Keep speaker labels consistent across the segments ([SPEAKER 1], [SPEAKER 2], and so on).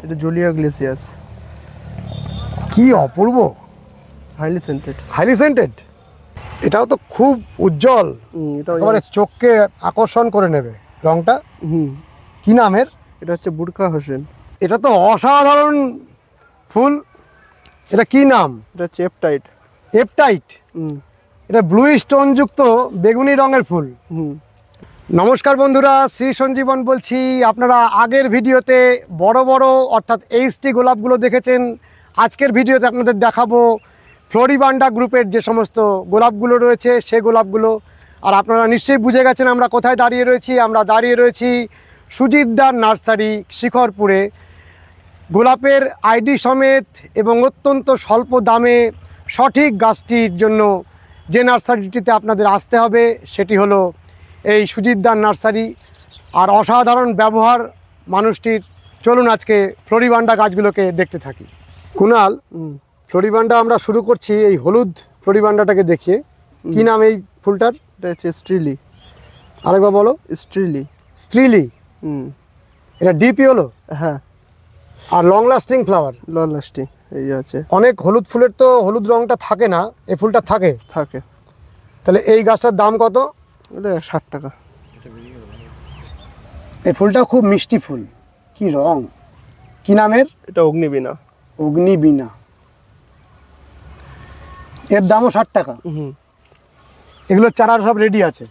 [SPEAKER 1] এটা জুলিয়া গ্লেসিয়াস।
[SPEAKER 2] কি অপূর্ব,
[SPEAKER 1] হাইলি সেন্টেড।
[SPEAKER 2] Highly scented. এটাও তো খুব উজ্জ্বল, একেবারে চোখকে আকর্ষণ করে নেবে রংটা। কি নামের?
[SPEAKER 1] এটা হচ্ছে বুরকা হোসেন।
[SPEAKER 2] এটা তো অসাধারণ ফুল। এটা কি নাম?
[SPEAKER 1] এটা হচ্ছে এপটাইট।
[SPEAKER 2] এপটাইট। এটা ব্লু স্টোন যুক্ত বেগুনি রঙের ফুল। নমস্কার বন্ধুরা, শ্রী সঞ্জীবন বলছি। আপনারা আগের ভিডিওতে বড় বড় অর্থাৎ এইচটি গোলাপগুলো দেখেছেন। আজকের ভিডিওতে আপনাদের দেখাবো ফ্লোরিবান্ডা গ্রুপের যে সমস্ত গোলাপগুলো রয়েছে সেই গোলাপগুলো। আর আপনারা নিশ্চয়ই বুঝে গেছেন আমরা কোথায় দাঁড়িয়ে রয়েছি। আমরা দাঁড়িয়ে রয়েছি সুজিতদার নার্সারি শিখরপুরে। গোলাপের আইডি সমেত এবং অত্যন্ত স্বল্প দামে সঠিক গাছটির জন্য যে নার্সারিটিতে আপনাদের আসতে হবে সেটি হলো এই সুজিতদার নার্সারি। আর অসাধারণ ব্যবহার মানুষটির। চলুন আজকে ফ্লোরিবান্ডা গাছগুলোকে দেখতে থাকি। কুনাল, ফ্লোরিবান্ডা আমরা শুরু করছি এই হলুদ ফ্লোরিবান্ডাটাকে দেখিয়ে। কি নাম এই ফুলটার?
[SPEAKER 1] এটা হচ্ছে স্ট্রিলি।
[SPEAKER 2] আরেকবার বলো।
[SPEAKER 1] স্ট্রিলি।
[SPEAKER 2] স্ট্রিলি। এটা ডিপি হলো?
[SPEAKER 1] হ্যাঁ।
[SPEAKER 2] আর long lasting flower?
[SPEAKER 1] Long lasting. এই আছে।
[SPEAKER 2] অনেক হলুদ ফুলের তো হলুদ রংটা থাকে না, এই ফুলটা থাকে?
[SPEAKER 1] থাকে।
[SPEAKER 2] তাহলে এই গাছটার দাম কত?
[SPEAKER 1] এটা 60 টাকা।
[SPEAKER 2] এই ফুলটা খুব মিষ্টি ফুল। কি রং, কি নামের?
[SPEAKER 1] এটা অগ্নিবীণা।
[SPEAKER 2] অগ্নিবীণা। এর দামও 60 টাকা। এগুলোর চারা সব রেডি আছে?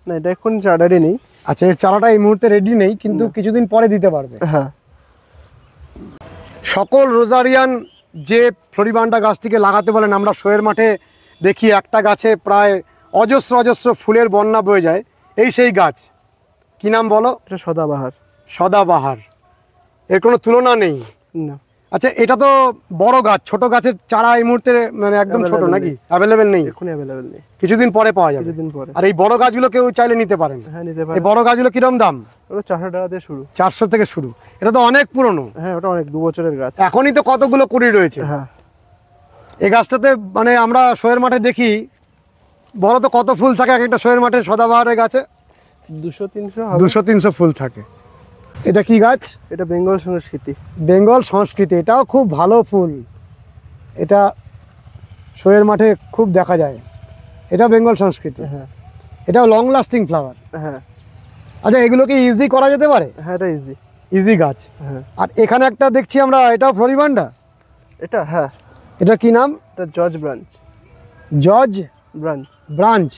[SPEAKER 1] না, এটা এখন চারা রেডি নেই।
[SPEAKER 2] আচ্ছা, এর চারাটা এই মুহূর্তে রেডি নেই, কিন্তু কিছুদিন পরে দিতে পারবে?
[SPEAKER 1] হ্যাঁ।
[SPEAKER 2] সকল রোজারিয়ান যে ফ্লোরিবান্ডা গাছটিকে লাগাতে বলেন, আমরা শোয়ের মাঠে দেখি একটা গাছে প্রায় অজস্র অজস্র ফুলের বন্যা বয়ে যায়। এই সেই গাছ। কি নাম বলো?
[SPEAKER 1] এটা সদাবাহার।
[SPEAKER 2] সদাবাহার। এর কোনো তুলনা নেই।
[SPEAKER 1] না।
[SPEAKER 2] আচ্ছা, এটা তো বড় গাছ, ছোট গাছের চারা এই মুহূর্তে মানে একদম ছোট নাকি? অ্যাভেলেবেল নেই?
[SPEAKER 1] এখন অ্যাভেলেবেল নেই,
[SPEAKER 2] কিছুদিন পরে পাওয়া যাবে।
[SPEAKER 1] কিছুদিন পরে।
[SPEAKER 2] আর এই বড় গাছগুলো কেউ চাইলে নিতে পারেন?
[SPEAKER 1] হ্যাঁ, নিতে পারেন।
[SPEAKER 2] এই বড় গাছগুলো কিরকম দাম?
[SPEAKER 1] ওটা 400 টাকা দিয়ে শুরু।
[SPEAKER 2] 400 থেকে শুরু। এটা তো অনেক পুরনো।
[SPEAKER 1] হ্যাঁ, ওটা অনেক 2 বছরের গাছ।
[SPEAKER 2] এখনই তো কতগুলো কুড়ি রয়েছে।
[SPEAKER 1] হ্যাঁ।
[SPEAKER 2] এই গাছটাতে মানে আমরা শোয়ের মাঠে দেখি বড় তো কত ফুল থাকে এক একটা শোয়ের মাঠে সদাবাহারের গাছে?
[SPEAKER 1] 200-300
[SPEAKER 2] 200-300 ফুল থাকে। এটা কি গাছ?
[SPEAKER 1] এটা বেঙ্গল সংস্কৃতি।
[SPEAKER 2] বেঙ্গল সংস্কৃতি। এটাও খুব ভালো ফুল। এটা শোয়ের মাঠে খুব দেখা যায়। এটা বেঙ্গল সংস্কৃতি।
[SPEAKER 1] হ্যাঁ।
[SPEAKER 2] এটাও লং লাস্টিং ফ্লাওয়ার।
[SPEAKER 1] হ্যাঁ।
[SPEAKER 2] আচ্ছা, এগুলো কি ইজি করা যেতে পারে?
[SPEAKER 1] হ্যাঁ, এটা ইজি।
[SPEAKER 2] ইজি গাছ।
[SPEAKER 1] হ্যাঁ।
[SPEAKER 2] আর এখানে একটা দেখছি আমরা, এটাও ফ্লোরিবান্ডা।
[SPEAKER 1] এটা? হ্যাঁ।
[SPEAKER 2] এটা কি নাম?
[SPEAKER 1] এটা George branch.
[SPEAKER 2] George
[SPEAKER 1] branch.
[SPEAKER 2] Branch.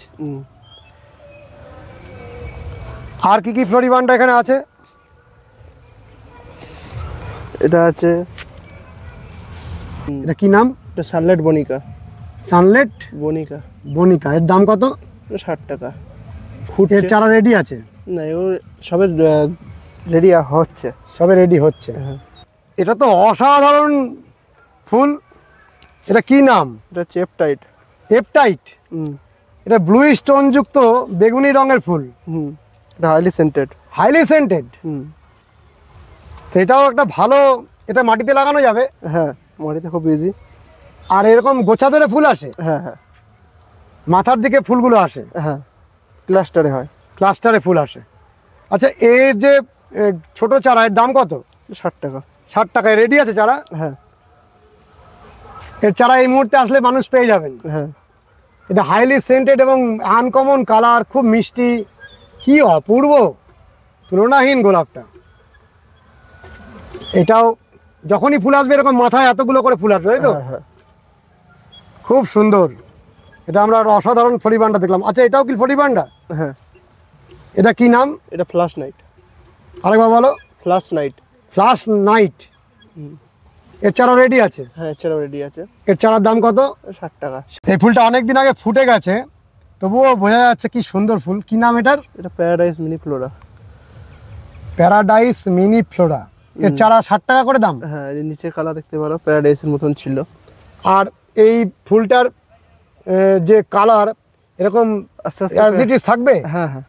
[SPEAKER 2] আর কি কি ফ্লোরিবান্ডা এখানে আছে?
[SPEAKER 1] এটা আছে।
[SPEAKER 2] এটা কি নাম?
[SPEAKER 1] এটা সানলাইট বনিকা।
[SPEAKER 2] সানলেট
[SPEAKER 1] বনিকা।
[SPEAKER 2] বনিকা। এর দাম কত?
[SPEAKER 1] 60 টাকা।
[SPEAKER 2] এর চারা রেডি আছে?
[SPEAKER 1] না, এগুলো সবে রেডি হচ্ছে।
[SPEAKER 2] সবে রেডি হচ্ছে।
[SPEAKER 1] হ্যাঁ।
[SPEAKER 2] এটা তো অসাধারণ ফুল। এটা কি নাম?
[SPEAKER 1] এটা হচ্ছে এপটাইট।
[SPEAKER 2] এপটাইট। এটা ব্লু স্টোন যুক্ত বেগুনি রঙের ফুল।
[SPEAKER 1] এটা হাইলি সেন্টেড।
[SPEAKER 2] Highly scented. তো এটাও একটা ভালো। এটা মাটিতে লাগানো যাবে?
[SPEAKER 1] হ্যাঁ, মাটিতে খুব ইজি।
[SPEAKER 2] আর এরকম গোছা ধরে ফুল আসে?
[SPEAKER 1] হ্যাঁ হ্যাঁ।
[SPEAKER 2] মাথার দিকে ফুলগুলো আসে?
[SPEAKER 1] হ্যাঁ, ক্লাস্টারে হয়।
[SPEAKER 2] ক্লাস্টারে ফুল আসে। আচ্ছা, এর যে ছোট চারা, এর দাম কত?
[SPEAKER 1] 60 টাকা।
[SPEAKER 2] 60 টাকায় রেডি আছে চারা?
[SPEAKER 1] হ্যাঁ।
[SPEAKER 2] এর চারা এই মুহূর্তে আসলে মানুষ পেয়ে যাবেন?
[SPEAKER 1] হ্যাঁ।
[SPEAKER 2] এটা হাইলি সেন্টেড এবং আনকমন কালার, খুব মিষ্টি। কি অপূর্ব, তুলনাহীন গোলাপটা। এটাও যখনই ফুল আসবে এরকম মাথায় এতগুলো করে ফুল আসবে, তাই তো?
[SPEAKER 1] হ্যাঁ।
[SPEAKER 2] খুব সুন্দর। এটা আমরা অসাধারণ ফ্লোরিবান্ডা দেখলাম। আচ্ছা, এটাও কি ফ্লোরিবান্ডা?
[SPEAKER 1] হ্যাঁ।
[SPEAKER 2] এটা কি নাম?
[SPEAKER 1] এটা ফ্লাশ নাইট।
[SPEAKER 2] আরেকবার বলো।
[SPEAKER 1] Flash night.
[SPEAKER 2] Flash night. এর চারা রেডি আছে?
[SPEAKER 1] হ্যাঁ, এছাড়াও রেডি আছে।
[SPEAKER 2] এর চারার দাম কত?
[SPEAKER 1] 60 টাকা।
[SPEAKER 2] এই ফুলটা অনেকদিন আগে ফুটে গেছে, তবুও বোঝা যাচ্ছে কি সুন্দর ফুল। কি নাম এটার?
[SPEAKER 1] এটা paradise mini Flora.
[SPEAKER 2] Paradise mini Flora. এর চারা 60 টাকা করে দাম?
[SPEAKER 1] হ্যাঁ, এর নিচের কালার দেখতে পারো, প্যারাডাইসের মতন ছিল।
[SPEAKER 2] আর এই ফুলটার যে কালার এরকম অ্যাজ ইট ইজ থাকবে?
[SPEAKER 1] হ্যাঁ হ্যাঁ।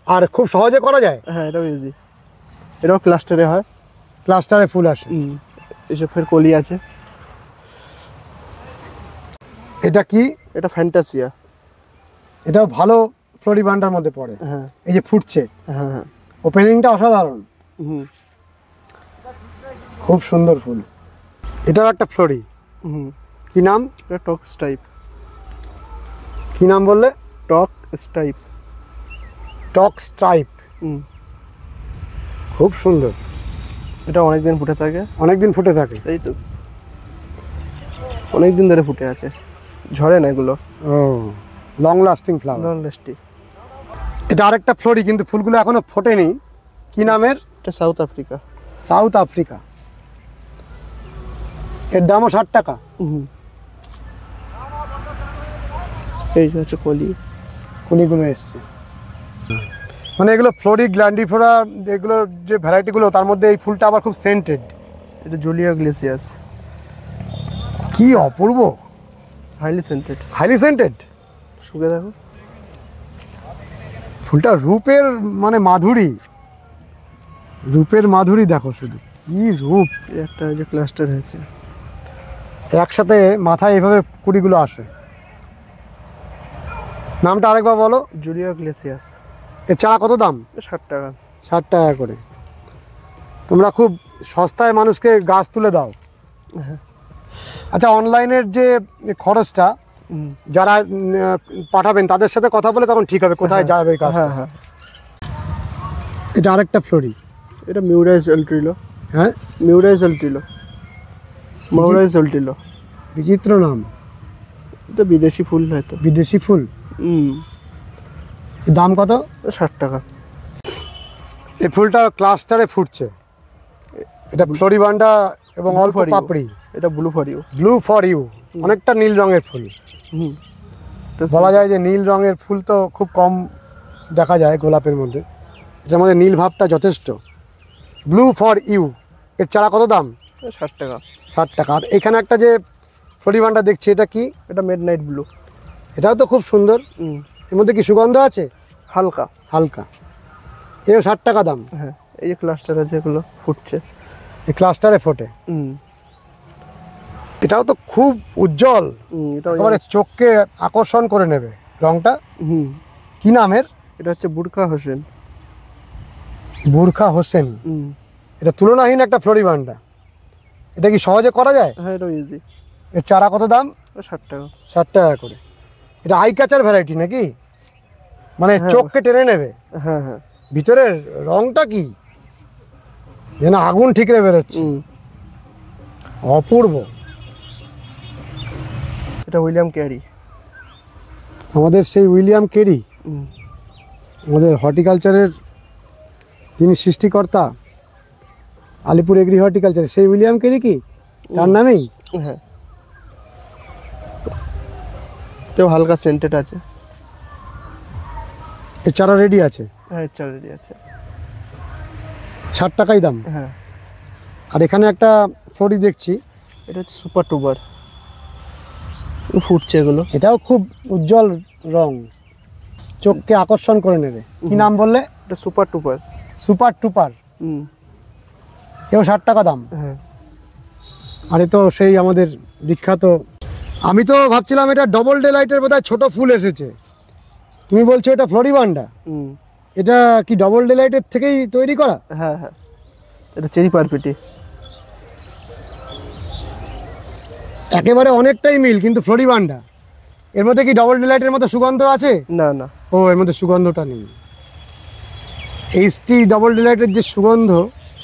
[SPEAKER 2] আর খুব সহজে করা যায়?
[SPEAKER 1] হ্যাঁ, এটাও ইজি। এটাও ক্লাস্টারে হয়।
[SPEAKER 2] ক্লাস্টারে ফুল আসে।
[SPEAKER 1] এসব ফের কলি আছে।
[SPEAKER 2] এটা কি?
[SPEAKER 1] এটা ফ্যান্টাসিয়া।
[SPEAKER 2] এটাও ভালো ফ্লোরিবান্ডার মধ্যে পড়ে।
[SPEAKER 1] হ্যাঁ।
[SPEAKER 2] এই যে ফুটছে,
[SPEAKER 1] হ্যাঁ হ্যাঁ।
[SPEAKER 2] ওপেনিংটা অসাধারণ। খুব সুন্দর ফুল। এটাও একটা ফ্লোরি। কি নাম?
[SPEAKER 1] এটা টক স্টাইপ।
[SPEAKER 2] কি নাম বললে?
[SPEAKER 1] টক স্টাইপ।
[SPEAKER 2] টক স্ট্রাইপ। খুব সুন্দর।
[SPEAKER 1] এটা অনেকদিন ফুটে থাকে।
[SPEAKER 2] অনেকদিন ফুটে থাকে।
[SPEAKER 1] এই তো অনেকদিন ধরে ফুটে আছে, ঝরে না এগুলো।
[SPEAKER 2] ও, long lasting flower.
[SPEAKER 1] Long lasting.
[SPEAKER 2] এটা আরেকটা ফ্লোরি, কিন্তু ফুলগুলো এখনো ফোটেনি। কি নামের?
[SPEAKER 1] এটা সাউথ আফ্রিকা।
[SPEAKER 2] South Africa. এর দামও 60 টাকা।
[SPEAKER 1] এই যে হচ্ছে কলি,
[SPEAKER 2] কলিগুলো এসছে। মানে এগুলো ফ্লোরি গ্ল্যান্ডিফোরা, এগুলো যে ভ্যারাইটিগুলো, তার মধ্যে এই ফুলটা আবার খুব সেন্টেড।
[SPEAKER 1] এটা জুলিয়া গ্লেসিয়াস।
[SPEAKER 2] কি অপূর্ব।
[SPEAKER 1] Highly scented.
[SPEAKER 2] Highly scented.
[SPEAKER 1] শুকে দেখো
[SPEAKER 2] ফুলটা রূপের মানে মাধুরী, রূপের মাধুরী দেখো শুধু, কি রূপ।
[SPEAKER 1] একটা যে ক্লাস্টার হয়েছে
[SPEAKER 2] একসাথে মাথায় এভাবে কুড়িগুলো আসে। নামটা আরেকবার বলো।
[SPEAKER 1] জুলিয়া গ্লেসিয়াস।
[SPEAKER 2] এর চারা কত দাম?
[SPEAKER 1] 60 টাকা।
[SPEAKER 2] 60 টাকা করে। তোমরা খুব সস্তায় মানুষকে গাছ তুলে দাও। আচ্ছা, অনলাইনের যে খরচটা যারা পাঠাবেন তাদের সাথে কথা বলে তখন ঠিক হবে কোথায় যাবে গাছ।
[SPEAKER 1] হ্যাঁ হ্যাঁ।
[SPEAKER 2] এটা আরেকটা ফ্লোরি।
[SPEAKER 1] এটা মিউরাইজ এলট্রিলো।
[SPEAKER 2] হ্যাঁ,
[SPEAKER 1] মিউরাইজ এলট্রিলো। মিউরাইজ এলট্রিলো।
[SPEAKER 2] বিচিত্র নাম।
[SPEAKER 1] এটা বিদেশি ফুল হয়তো।
[SPEAKER 2] বিদেশি ফুল। দাম কত?
[SPEAKER 1] 60 টাকা।
[SPEAKER 2] এই ফুলটা ক্লাস্টারে ফুটছে। এটা ফ্লোরিবান্ডা এবং অল্প পাপড়ি।
[SPEAKER 1] এটা blue for you.
[SPEAKER 2] Blue for you, অনেকটা নীল রঙের ফুল। বলা যায় যে নীল রঙের ফুল তো খুব কম দেখা যায় গোলাপের মধ্যে, এটার মধ্যে নীল ভাবটা যথেষ্ট। Blue for you. এর চারা কত দাম?
[SPEAKER 1] 60 টাকা।
[SPEAKER 2] 60 টাকা। আর এখানে একটা যে ফ্লোরিবান্ডা দেখছি, এটা কি?
[SPEAKER 1] এটা মিড নাইট ব্লু।
[SPEAKER 2] এটাও তো খুব সুন্দর। এর মধ্যে কি সুগন্ধ আছে?
[SPEAKER 1] হালকা
[SPEAKER 2] হালকা। এও 60 টাকা দাম।
[SPEAKER 1] হ্যাঁ, এই যে ক্লাস্টার আছে এগুলো ফুটছে,
[SPEAKER 2] এই ক্লাস্টারে ফোটে। এটাও তো খুব উজ্জ্বল, একেবারে চোখকে আকর্ষণ করে নেবে রংটা। কি নামের?
[SPEAKER 1] এটা হচ্ছে বুরখা হোসেন।
[SPEAKER 2] বুরখা হোসেন। এটা তুলনাহীন একটা ফ্লোরিবান্ডা। এটা কি সহজে করা যায়?
[SPEAKER 1] হ্যাঁ, এটা ইজি।
[SPEAKER 2] এর চারা কত দাম?
[SPEAKER 1] 60 টাকা।
[SPEAKER 2] 60 টাকা করে। এটা আই ক্যাচার ভ্যারাইটি নাকি? মানে চোখকে টেনে নেবে।
[SPEAKER 1] হ্যাঁ হ্যাঁ।
[SPEAKER 2] ভিতরের রংটা কি যেন আগুন ঠিকরে বেরোচ্ছে, অপূর্ব।
[SPEAKER 1] এটা উইলিয়াম ক্যারি।
[SPEAKER 2] আমাদের সেই উইলিয়াম কেরি, আমাদের হর্টিকালচারের যিনি সৃষ্টিকর্তা, আলিপুর এগ্রি হর্টিকালচার, সেই উইলিয়াম কেরি কি তার নামেই?
[SPEAKER 1] হ্যাঁ, তো হালকা সেন্টেড আছে।
[SPEAKER 2] এর চারা রেডি আছে?
[SPEAKER 1] হ্যাঁ, চারা রেডি আছে।
[SPEAKER 2] 60 টাকাই দাম।
[SPEAKER 1] হ্যাঁ।
[SPEAKER 2] আর এখানে একটা ফ্লোরি দেখছি,
[SPEAKER 1] এটা হচ্ছে সুপার টুবার। ফুটছে এগুলো।
[SPEAKER 2] এটাও খুব উজ্জ্বল রং, চোখকে আকর্ষণ করে নেবে। কি নাম বললে?
[SPEAKER 1] এটা সুপার টুপার।
[SPEAKER 2] সুপার টুপার। এও 60 টাকা দাম।
[SPEAKER 1] হ্যাঁ।
[SPEAKER 2] আরে তো সেই আমাদের বিখ্যাত। আমি তো ভাবছিলাম এটা ডবল ডেলাইটের বোধহয় ছোট ফুল এসেছে, তুমি বলছো এটা ফ্লোরিবান্ডা। এটা কি ডবল ডেলাইটের থেকেই তৈরি করা?
[SPEAKER 1] হ্যাঁ হ্যাঁ, এটা চেরি পারপিটি।
[SPEAKER 2] একেবারে অনেকটাই মিল, কিন্তু ফ্লোরিবান্ডা। এর মধ্যে কি ডবল ডিলাইটের মতো সুগন্ধ আছে?
[SPEAKER 1] না না।
[SPEAKER 2] ও, এর মধ্যে সুগন্ধটা নেই। এইচটি ডবল ডিলাইটের যে সুগন্ধ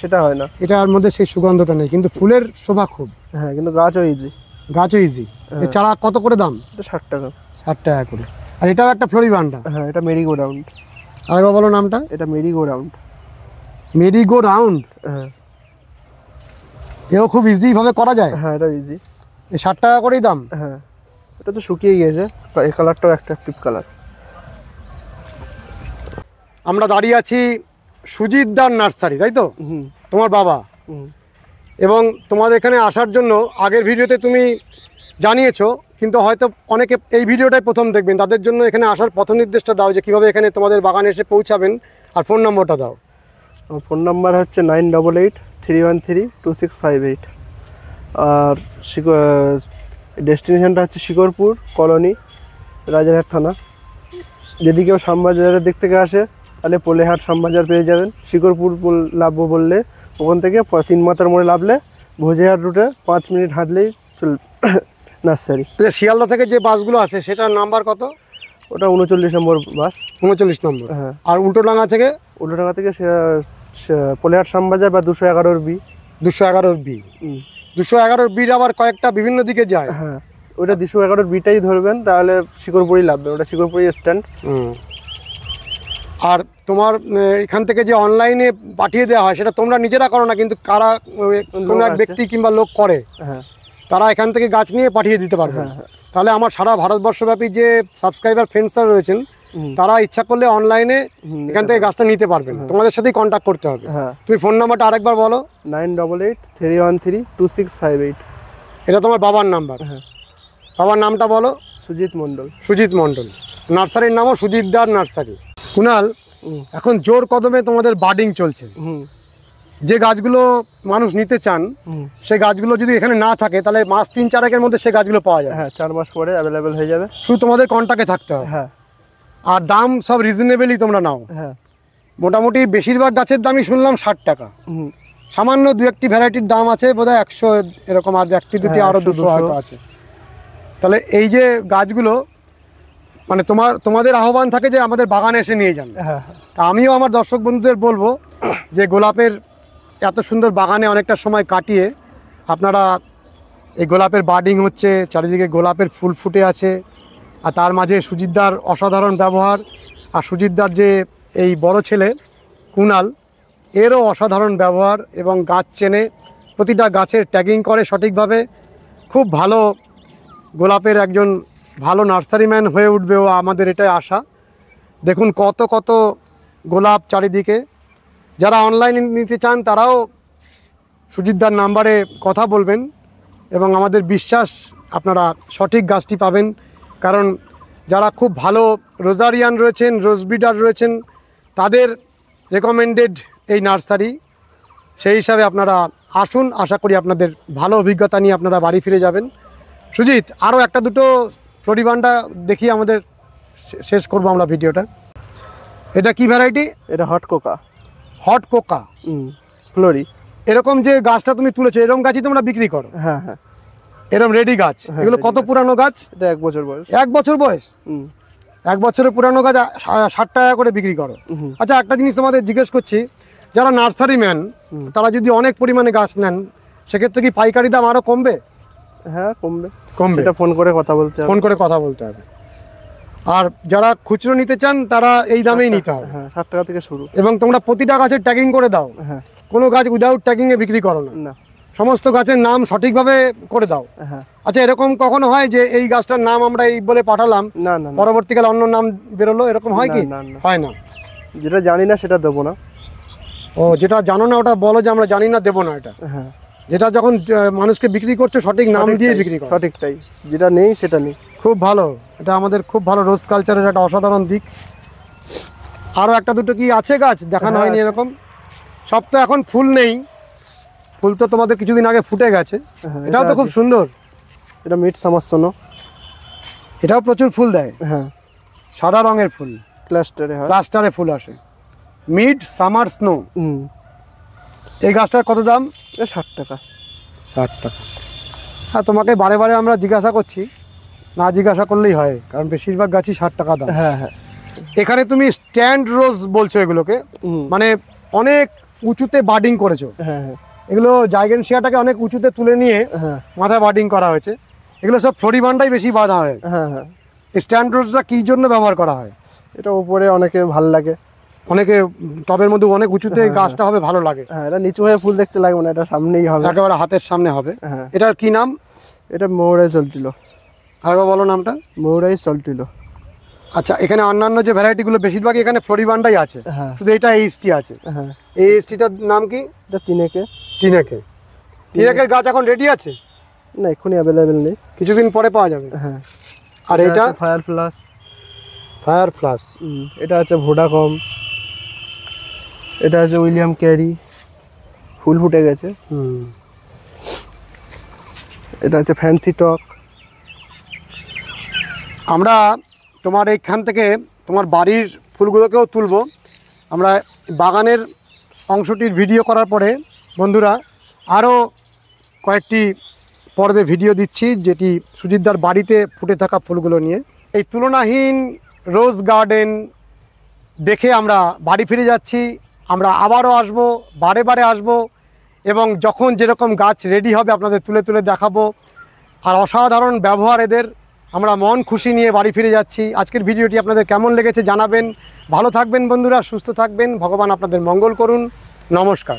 [SPEAKER 1] সেটা হয় না,
[SPEAKER 2] এটার মধ্যে সেই সুগন্ধটা নেই, কিন্তু ফুলের শোভা খুব।
[SPEAKER 1] হ্যাঁ, কিন্তু গাছও ইজি।
[SPEAKER 2] গাছও ইজি। এর চারা কত করে দাম?
[SPEAKER 1] এটা 60 টাকা।
[SPEAKER 2] 60 টাকা করে। আর এটাও একটা ফ্লোরিবান্ডা।
[SPEAKER 1] হ্যাঁ, এটা মেরিগো রাউন্ড।
[SPEAKER 2] আরেকবার বলো নামটা।
[SPEAKER 1] এটা মেরিগো রাউন্ড।
[SPEAKER 2] Merry go round.
[SPEAKER 1] হ্যাঁ,
[SPEAKER 2] এও খুব ইজি ভাবে করা যায়।
[SPEAKER 1] হ্যাঁ, এটা ইজি।
[SPEAKER 2] এই 60 টাকা করেই দাম।
[SPEAKER 1] হ্যাঁ, এটা তো শুকিয়ে গিয়েছে, এই কালারটাও অ্যাট্রাকটিভ কালার।
[SPEAKER 2] আমরা দাঁড়িয়ে আছি সুজিত দার নার্সারি, তাই তো? তোমার বাবা। এবং তোমাদের এখানে আসার জন্য আগের ভিডিওতে তুমি জানিয়েছো, কিন্তু হয়তো অনেকে এই ভিডিওটাই প্রথম দেখবেন, তাদের জন্য এখানে আসার পথ নির্দেশটা দাও, যে কীভাবে এখানে তোমাদের বাগানে এসে পৌঁছাবেন, আর ফোন নম্বরটা দাও।
[SPEAKER 1] ফোন নাম্বার হচ্ছে 9883132658। আর ডেস্টিনেশনটা হচ্ছে শিকরপুর কলোনি, রাজারহাট থানা। যদি কেউ শ্যামবাজারের দিক থেকে আসে তাহলে পোলেহাট শ্যামবাজার পেয়ে যাবেন। শিকরপুর নামবো বললে ওখান থেকে 3 মাথার মোড়ে নামলে ভোজেহাট রুটে 5 মিনিট হাঁটলেই নার্সারি।
[SPEAKER 2] শিয়ালদা থেকে যে বাসগুলো আসে সেটার নাম্বার কত?
[SPEAKER 1] ওটা 39 নম্বর বাস।
[SPEAKER 2] 39 নম্বর।
[SPEAKER 1] হ্যাঁ।
[SPEAKER 2] আর উল্টোডাঙ্গা থেকে?
[SPEAKER 1] উল্টোডাঙ্গা থেকে পলিহাট শ্যামবাজার বা 211 বি।
[SPEAKER 2] 211 বি। 211 বির আবার কয়েকটা বিভিন্ন দিকে যায়।
[SPEAKER 1] হ্যাঁ, ওটা 211 বিটাই ধরবেন, তাহলে শিকরপুরি লাভবেন, ওটা শিকরপুরি স্ট্যান্ড।
[SPEAKER 2] আর তোমার এখান থেকে যে অনলাইনে পাঠিয়ে দেওয়া হয় সেটা তোমরা নিজেরা করো না, কিন্তু কারা কোনো এক ব্যক্তি কিংবা লোক করে,
[SPEAKER 1] হ্যাঁ,
[SPEAKER 2] তারা এখান থেকে গাছ নিয়ে পাঠিয়ে দিতে পারবে। তাহলে আমার সারা ভারতবর্ষব্যাপী যে সাবস্ক্রাইবার ফ্রেন্ডসরা রয়েছেন তারা ইচ্ছা করলে অনলাইনে এখান থেকে গাছটা নিতে পারবেন। তোমাদের সাথেই কন্ট্যাক্ট করতে হবে। তুমি ফোন নাম্বারটা আরেকবার বলো।
[SPEAKER 1] 9883132658।
[SPEAKER 2] এটা তোমার বাবার নাম্বার?
[SPEAKER 1] হ্যাঁ।
[SPEAKER 2] বাবার নামটা বলো।
[SPEAKER 1] সুজিত মণ্ডল।
[SPEAKER 2] সুজিত মণ্ডল। নার্সারির নামও সুজিত দার নার্সারি। কুনাল, এখন জোর কদমে তোমাদের বার্ডিং চলছে। যে গাছগুলো মানুষ নিতে চান সেই গাছগুলো যদি এখানে না থাকে তাহলে মাস 3-4 মধ্যে সেই গাছগুলো পাওয়া যায়।
[SPEAKER 1] হ্যাঁ, 4 মাস পরে অ্যাভেলেবেল হয়ে যাবে।
[SPEAKER 2] শুধু তোমাদের কন্ট্যাক্টে থাকতে হবে।
[SPEAKER 1] হ্যাঁ।
[SPEAKER 2] আর দাম সব রিজনেবলই তোমরা নাও।
[SPEAKER 1] হ্যাঁ,
[SPEAKER 2] মোটামুটি বেশিরভাগ গাছের দামই শুনলাম 60 টাকা। সামান্য 2-1টি ভ্যারাইটির দাম আছে বোধহয় 100 এরকম, আর 1-2টি আরো 200 হয়তো আছে। তাহলে এই যে গাছগুলো মানে তোমাদের আহ্বান থাকে যে আমাদের বাগানে এসে নিয়ে যান। তা আমিও আমার দর্শক বন্ধুদের বলবো যে গোলাপের এত সুন্দর বাগানে অনেকটা সময় কাটিয়ে আপনারা এই গোলাপের বার্ডিং হচ্ছে, চারিদিকে গোলাপের ফুল ফুটে আছে, আর তার মাঝে সুজিতদার অসাধারণ ব্যবহার, আর সুজিতদার যে এই বড় ছেলে কুনাল এরও অসাধারণ ব্যবহার, এবং গাছ চেনে, প্রতিটা গাছের ট্যাগিং করে সঠিকভাবে। খুব ভালো গোলাপের একজন ভালো নার্সারিম্যান হয়ে উঠবেও, আমাদের এটাই আশা। দেখুন কত কত গোলাপ চারিদিকে। যারা অনলাইনে নিতে চান তারাও সুজিতদার নাম্বারে কথা বলবেন, এবং আমাদের বিশ্বাস আপনারা সঠিক গাছটি পাবেন। কারণ যারা খুব ভালো রোজারিয়ান রয়েছেন, রোজ ব্রিডার রয়েছেন, তাদের রেকমেন্ডেড এই নার্সারি। সেই হিসাবে আপনারা আসুন, আশা করি আপনাদের ভালো অভিজ্ঞতা নিয়ে আপনারা বাড়ি ফিরে যাবেন। সুজিত, আরও 1-2 ফ্লোরিবান্ডা দেখিয়ে আমাদের শেষ করবো আমরা ভিডিওটা। এটা কি ভ্যারাইটি?
[SPEAKER 1] এটা hot Coca.
[SPEAKER 2] Hot Coca
[SPEAKER 1] Florey.
[SPEAKER 2] এরকম যে গাছটা তুমি তুলেছো এরকম গাছই তোমরা বিক্রি করো?
[SPEAKER 1] হ্যাঁ হ্যাঁ,
[SPEAKER 2] এরকম রেডি গাছ। এগুলো কত পুরানো গাছ?
[SPEAKER 1] এটা 1 বছর বয়স।
[SPEAKER 2] 1 বছর বয়স? 1 বছরের পুরানো গাছ 60 টাকা করে বিক্রি করো। আচ্ছা, একটা জিনিস তোমাদের জিজ্ঞেস করছি, যারা নার্সারি ম্যান তারা যদি অনেক পরিমাণে গাছ নেন সেক্ষেত্রে কি পাইকারি দাম আরও কমবে?
[SPEAKER 1] হ্যাঁ, কমবে।
[SPEAKER 2] সেটা
[SPEAKER 1] ফোন করে কথা বলতে হবে।
[SPEAKER 2] ফোন করে কথা বলতে হবে। আর যারা খুচরো নিতে চান তারা এই দামেই নিতে হবে।
[SPEAKER 1] হ্যাঁ, 60 টাকা থেকে শুরু।
[SPEAKER 2] এবং তোমরা প্রতিটা গাছের ট্যাগিং করে দাও?
[SPEAKER 1] হ্যাঁ।
[SPEAKER 2] কোনো গাছ উইদাউট ট্যাগিংয়ে বিক্রি করো না?
[SPEAKER 1] না,
[SPEAKER 2] সমস্ত গাছের নাম সঠিকভাবে করে দাও।
[SPEAKER 1] হ্যাঁ।
[SPEAKER 2] আচ্ছা, এরকম কখনো হয় যে এই গাছটার নাম আমরা এই বলে পাঠালাম,
[SPEAKER 1] না না,
[SPEAKER 2] পরবর্তীকালে অন্য নাম বেরোলো, এরকম হয় কি? হয় না।
[SPEAKER 1] যেটা জানি না সেটা দেবো না।
[SPEAKER 2] ও, যেটা জানো না ওটা বলো যে আমরা জানি না, দেবো না। এটা
[SPEAKER 1] হ্যাঁ,
[SPEAKER 2] যেটা যখন মানুষকে বিক্রি করছো সঠিক নাম দিয়ে বিক্রি করো।
[SPEAKER 1] সঠিকটাই, যেটা নেই সেটা নেই।
[SPEAKER 2] খুব ভালো, এটা আমাদের খুব ভালো রোজ কালচারের একটা অসাধারণ দিক। আরও 1-2 কি আছে গাছ দেখানো হয়নি এরকম? সব তো এখন ফুল নেই, ফুল তো তোমাদের কিছুদিন আগে ফুটে গেছে। এটাও তো খুব সুন্দর।
[SPEAKER 1] এটা মিড সামার সোনো।
[SPEAKER 2] এটাও প্রচুর ফুল দেয়।
[SPEAKER 1] হ্যাঁ,
[SPEAKER 2] সাদা রঙের ফুল, ক্লাস্টারে ফুল আসে। Mid summer snow. এই গাছটার কত দাম?
[SPEAKER 1] 60 টাকা।
[SPEAKER 2] 60 টাকা। হ্যাঁ, তোমাকে বারে বারে আমরা জিজ্ঞাসা করছি, না জিজ্ঞাসা করলেই হয়, কারণ বেশিরভাগ গাছই 60 টাকা দাম।
[SPEAKER 1] হ্যাঁ হ্যাঁ।
[SPEAKER 2] এখানে তুমি স্ট্যান্ড রোজ বলছো এগুলোকে, মানে অনেক উঁচুতে বার্ডিং করেছো।
[SPEAKER 1] হ্যাঁ হ্যাঁ,
[SPEAKER 2] এগুলো জাইগেনশিয়াটাকে অনেক উঁচুতে তুলে নিয়ে মাথায় বার্ডিং করা হয়েছে। এগুলো সব ফ্লোরিবান্ডাই বেশি বাঁধা হয়।
[SPEAKER 1] হ্যাঁ হ্যাঁ।
[SPEAKER 2] স্ট্যান্ড রোজটা কী জন্য ব্যবহার করা হয়?
[SPEAKER 1] এটা উপরে অনেকে ভালো লাগে,
[SPEAKER 2] অনেকে টবের মধ্যে অনেক উঁচুতে গাছটা হবে, ভালো লাগে।
[SPEAKER 1] হ্যাঁ, এটা নিচু হয়ে ফুল দেখতে লাগবে না, এটা সামনেই হবে,
[SPEAKER 2] একেবারে হাতের সামনে হবে। এটার কি নাম?
[SPEAKER 1] এটা মৌরাই সল্টিলো।
[SPEAKER 2] আরেকবার বলো নামটা।
[SPEAKER 1] মৌরাই সল্টিলো।
[SPEAKER 2] আচ্ছা, এখানে অন্যান্য যে ভ্যারাইটিগুলো বেশিরভাগই এখানে ফ্লোরিবান্ডাই আছে, শুধু এটা এইচটি আছে।
[SPEAKER 1] হ্যাঁ,
[SPEAKER 2] এই এইচটিটার নাম কি?
[SPEAKER 1] এটা তিনেকে।
[SPEAKER 2] তিনেকের গাছ এখন রেডি আছে?
[SPEAKER 1] না, এক্ষুনি অ্যাভেলেবেল নেই,
[SPEAKER 2] কিছুদিন পরে পাওয়া যাবে।
[SPEAKER 1] হ্যাঁ।
[SPEAKER 2] আর এটা
[SPEAKER 1] ফায়ার প্লাস।
[SPEAKER 2] Fire plus.
[SPEAKER 1] এটা আছে ভোডাকম। এটা আছে উইলিয়াম ক্যারি, ফুল ফুটে গেছে। এটা আছে ফ্যান্সি টক।
[SPEAKER 2] আমরা তোমার এইখান থেকে তোমার বাড়ির ফুলগুলোকেও তুলবো। আমরা বাগানের অংশটির ভিডিও করার পরে বন্ধুরা আরও কয়েকটি পর্বে ভিডিও দিচ্ছি, যেটি সুজিতদার বাড়িতে ফুটে থাকা ফুলগুলো নিয়ে। এই তুলনাহীন রোজ গার্ডেন দেখে আমরা বাড়ি ফিরে যাচ্ছি। আমরা আবারও আসবো, বারে বারে আসবো, এবং যখন যেরকম গাছ রেডি হবে আপনাদের তুলে তুলে দেখাবো। আর অসাধারণ ব্যবহার এদের, আমরা মন খুশি নিয়ে বাড়ি ফিরে যাচ্ছি। আজকের ভিডিওটি আপনাদের কেমন লেগেছে জানাবেন। ভালো থাকবেন বন্ধুরা, সুস্থ থাকবেন, ভগবান আপনাদের মঙ্গল করুন। নমস্কার।